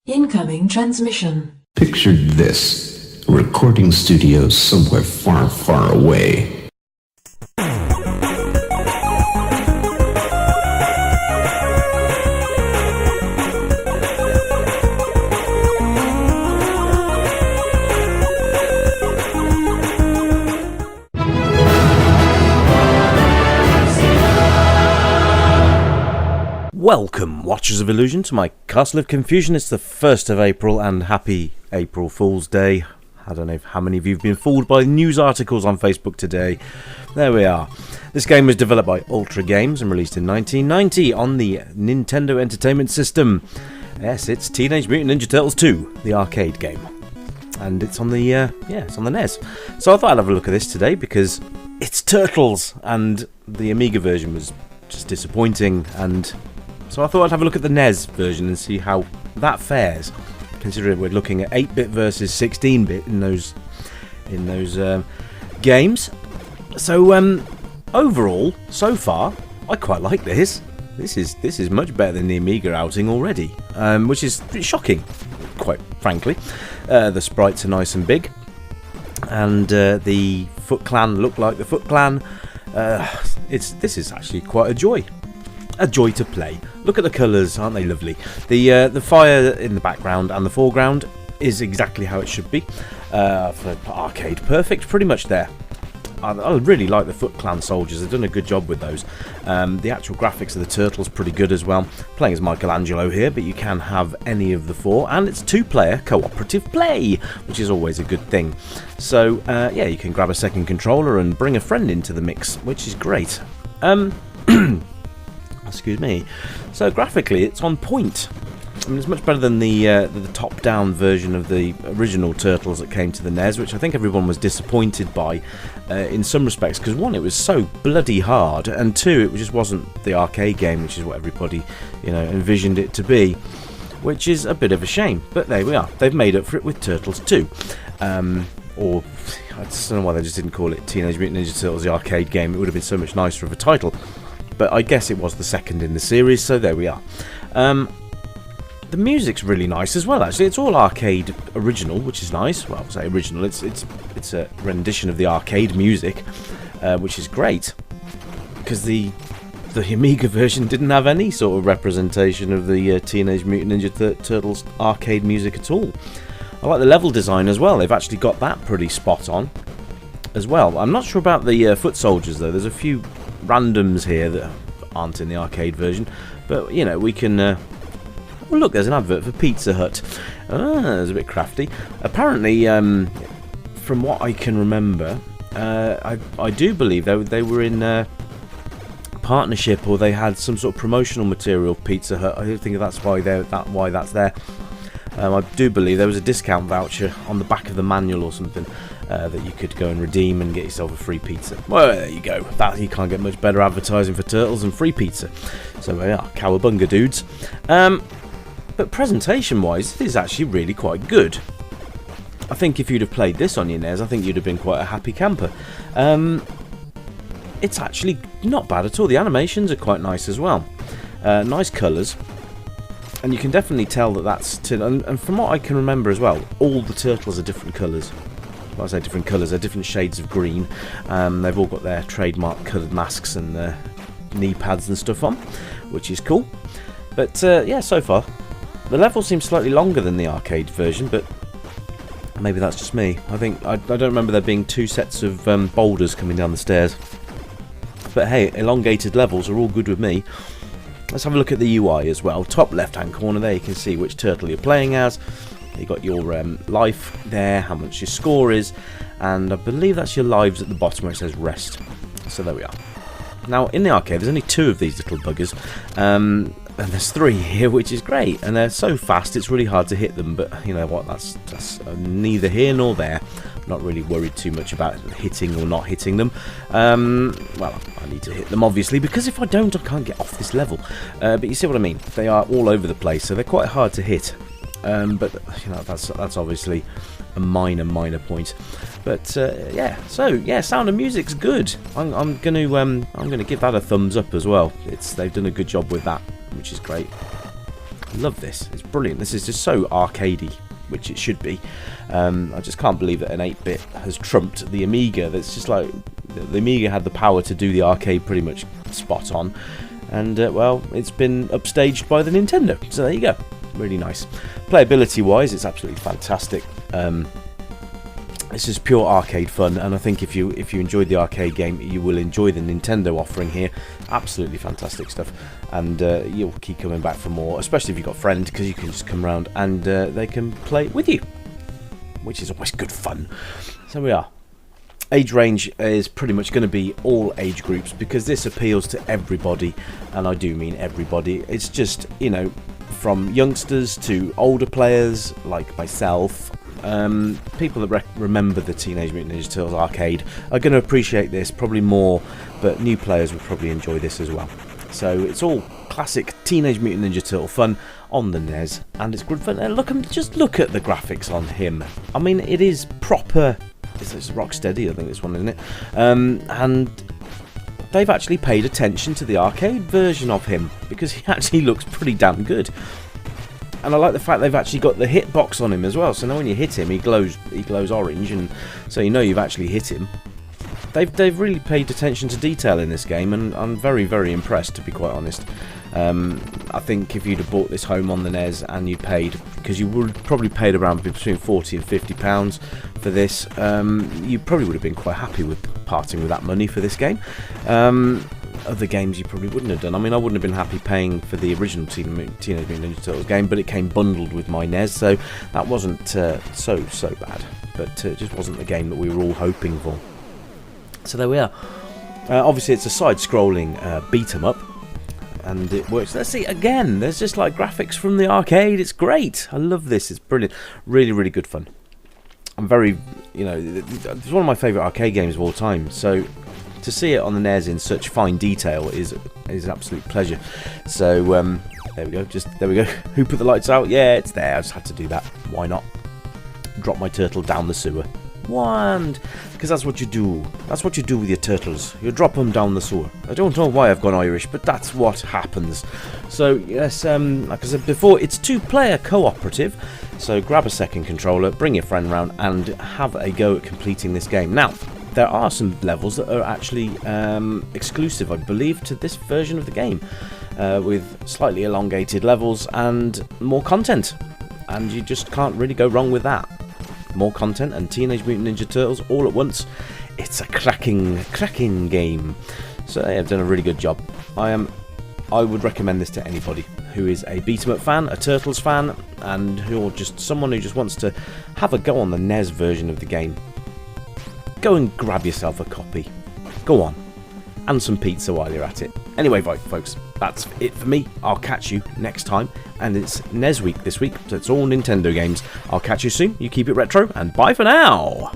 Incoming transmission. Picture this. A recording studio somewhere far, far away. Welcome, Watchers of Illusion, to my Castle of Confusion. It's the 1st of April and happy April Fool's Day. I don't know how many of you have been fooled by news articles on Facebook today. There we are. This game was developed by Ultra Games and released in 1990 on the Nintendo Entertainment System. Yes, it's Teenage Mutant Ninja Turtles 2, the arcade game. And it's on the it's on the NES. So I thought I'd have a look at this today because it's Turtles and the Amiga version was just disappointing, and so I thought I'd have a look at the NES version and see how that fares, considering we're looking at 8-bit versus 16-bit in those games. So overall, so far, I quite like this. This is much better than the Amiga outing already, which is shocking, quite frankly. The sprites are nice and big, and the Foot Clan look like the Foot Clan. This is actually quite a joy to play. Look at the colours, aren't they lovely? The fire in the background and the foreground is exactly how it should be for arcade. Perfect, pretty much there. I really like the Foot Clan soldiers. They've done a good job with those. The actual graphics of the turtles pretty good as well. Playing as Michelangelo here, but you can have any of the four, and it's 2-player cooperative play, which is always a good thing. So yeah, you can grab a second controller and bring a friend into the mix, which is great. Excuse me. So graphically, it's on point. I mean, it's much better than the top-down version of the original Turtles that came to the NES, which I think everyone was disappointed by in some respects, because one, it was so bloody hard, and two, it just wasn't the arcade game, which is what everybody, envisioned it to be, which is a bit of a shame. But there we are. They've made up for it with Turtles 2. Or, I just don't know why they just didn't call it Teenage Mutant Ninja Turtles, the arcade game. It would have been so much nicer of a title. But I guess it was the second in the series, so there we are. The music's really nice as well, actually. It's all arcade original, which is nice. Well, I say original, it's a rendition of the arcade music, which is great, because the Amiga version didn't have any sort of representation of the Teenage Mutant Ninja Turtles arcade music at all. I like the level design as well. They've actually got that pretty spot on as well. I'm not sure about the foot soldiers, though. There's a few randoms here that aren't in the arcade version, but we can well, look, there's an advert for Pizza Hut. It's a bit crafty. Apparently, from what I can remember, I do believe they were in partnership, or they had some sort of promotional material. Pizza Hut. I think that's why that's there. I do believe there was a discount voucher on the back of the manual or something that you could go and redeem and get yourself a free pizza. Well, there you go. You can't get much better advertising for Turtles than free pizza. So there are, cowabunga dudes. But presentation-wise, it is actually really quite good. I think if you'd have played this on your NES, I think you'd have been quite a happy camper. It's actually not bad at all. The animations are quite nice as well. Nice colours. And you can definitely tell that that's... And from what I can remember as well, all the turtles are different colours. Well, I say different colours, they're different shades of green. They've all got their trademark coloured masks and knee pads and stuff on, which is cool. But yeah, so far, the level seems slightly longer than the arcade version, but maybe that's just me. I don't remember there being two sets of boulders coming down the stairs. But hey, elongated levels are all good with me. Let's have a look at the UI as well. Top left-hand corner there, you can see which turtle you're playing as. You got your life there, how much your score is, and I believe that's your lives at the bottom where it says rest. So there we are. Now in the arcade, there's only 2 of these little buggers, and there's 3 here, which is great. And they're so fast, it's really hard to hit them. But you know what? That's neither here nor there. I'm not really worried too much about hitting or not hitting them. Well, I need to hit them obviously, because if I don't, I can't get off this level. But you see what I mean? They are all over the place, so they're quite hard to hit. But you know, that's obviously a minor point. But yeah, so yeah, sound and music's good. I'm gonna give that a thumbs up as well. They've done a good job with that, which is great. I love this. It's brilliant. This is just so arcadey, which it should be. I just can't believe that an 8-bit has trumped the Amiga. That's just like the Amiga had the power to do the arcade pretty much spot on, and well, it's been upstaged by the Nintendo. So there you go. Really nice. Playability wise, it's absolutely fantastic. It's just pure arcade fun, and I think if you enjoyed the arcade game, you will enjoy the Nintendo offering here. Absolutely fantastic stuff, and you'll keep coming back for more, especially if you've got friends, because you can just come around and they can play with you, which is always good fun. So we are. Age range is pretty much going to be all age groups, because this appeals to everybody, and I do mean everybody. It's just, you know, from youngsters to older players like myself. People that remember the Teenage Mutant Ninja Turtles arcade are going to appreciate this probably more, but new players will probably enjoy this as well. So it's all classic Teenage Mutant Ninja Turtle fun on the NES, and it's good fun. And just look at the graphics on him. I mean, it is proper. It's Rocksteady, I think this one, isn't it? And they've actually paid attention to the arcade version of him, because he actually looks pretty damn good. And I like the fact they've actually got the hitbox on him as well, so now when you hit him, he glows orange, and so you know you've actually hit him. They've really paid attention to detail in this game, and I'm very, very impressed, to be quite honest. I think if you'd have bought this home on the NES and you'd paid, because you would probably paid around between £40 and £50 for this, you probably would have been quite happy with parting with that money for this game. Other games you probably wouldn't have done. I mean, I wouldn't have been happy paying for the original Teenage Mutant Ninja Turtles game, but it came bundled with my NES, so that wasn't so bad. But it just wasn't the game that we were all hoping for. So there we are. Obviously, it's a side-scrolling beat-em-up, and it works. Let's see, again, there's just like graphics from the arcade. It's great. I love this. It's brilliant. Really, really good fun. I'm very, you know, it's one of my favourite arcade games of all time, so to see it on the NES in such fine detail is an absolute pleasure. So there we go. There we go. Who put the lights out? Yeah, it's there. I just had to do that. Why not? Drop my turtle down the sewer. Because that's what you do. That's what you do with your turtles. You drop them down the sewer. I don't know why I've gone Irish, but that's what happens. So yes, like I said before, it's 2-player cooperative. So grab a second controller, bring your friend round, and have a go at completing this game. Now, there are some levels that are actually exclusive, I believe, to this version of the game, with slightly elongated levels and more content, and you just can't really go wrong with that. More content and Teenage Mutant Ninja Turtles all at once. It's a cracking game. So they have done a really good job. I would recommend this to anybody who is a beat-em-up fan, a Turtles fan, and who just someone who just wants to have a go on the NES version of the game. Go and grab yourself a copy. Go on. And some pizza while you're at it. Anyway, folks, that's it for me. I'll catch you next time. And it's NES week this week, so it's all Nintendo games. I'll catch you soon. You keep it retro, and bye for now.